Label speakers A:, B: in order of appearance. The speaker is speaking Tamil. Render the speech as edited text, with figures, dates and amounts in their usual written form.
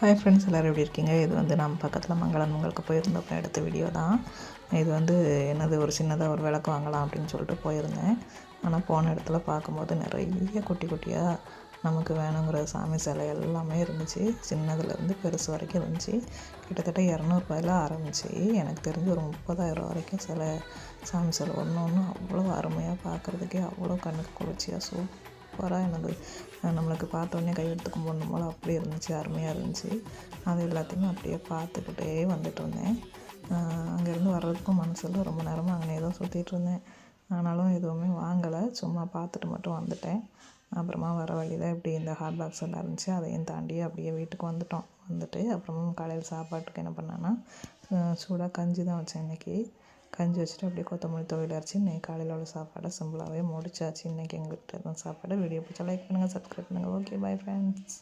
A: ஹாய் ஃப்ரெண்ட்ஸ், எல்லோரும் எப்படி இருக்கீங்க? இது வந்து நம்ம பக்கத்தில் மங்களுக்கு போயிருந்தப்போ எடுத்த வீடியோ தான். இது வந்து என்னது ஒரு சின்னதாக ஒரு விளக்கு வாங்கலாம் அப்படின்னு சொல்லிட்டு போயிருந்தேன். ஆனால் போன இடத்துல பார்க்கும்போது நிறைய குட்டி குட்டியாக நமக்கு வேணுங்கிற சாமி சிலை எல்லாமே இருந்துச்சு. சின்னதுலேருந்து பெருசு வரைக்கும் இருந்துச்சு. கிட்டத்தட்ட 200 ஆரம்பிச்சு எனக்கு தெரிஞ்சு ஒரு 30,000 வரைக்கும் சாமி சிலை ஒன்று ஒன்று அவ்வளோ அருமையாக பார்க்குறதுக்கே அவ்வளோ கண்ணுக்கு குளிர்ச்சியாக சூப்பராக என்னது நம்மளுக்கு பார்த்தோன்னே கையெடுத்து கும்பிடணும் போல் அப்படி இருந்துச்சு, அருமையாக இருந்துச்சு. அது எல்லாத்தையுமே அப்படியே பார்த்துக்கிட்டே வந்துட்டு இருந்தேன். அங்கேருந்து வர்றதுக்கும் மனசில் ரொம்ப நேரமாக அங்கே தான் சுற்றிட்டு இருந்தேன். ஆனாலும் எதுவுமே வாங்கலை, சும்மா பார்த்துட்டு மட்டும் வந்துட்டேன். அப்புறமா வர வழியில் இப்படி இந்த ஹாட் பாக்ஸ் எல்லாம் இருந்துச்சு, அதையும் தாண்டி அப்படியே வீட்டுக்கு வந்துட்டு அப்புறமா காலையில் சாப்பாட்டுக்கு என்ன பண்ணேன்னா சூடாக கஞ்சி தான் வச்சேன். இன்றைக்கி கஞ்சி வச்சுட்டு அப்படியே கொத்தமல்லி தொழில் அரைச்சி இன்றைக்கி காலையில் உள்ள சாப்பாடை சிம்பிளாகவே முடிச்சாச்சு. இன்றைக்கி எங்கள்கிட்ட இருந்த சாப்பாடு. வீடியோ பிடிச்சா லைக் பண்ணுங்கள், சப்ஸ்கிரைப் பண்ணுங்கள். Okay, bye friends.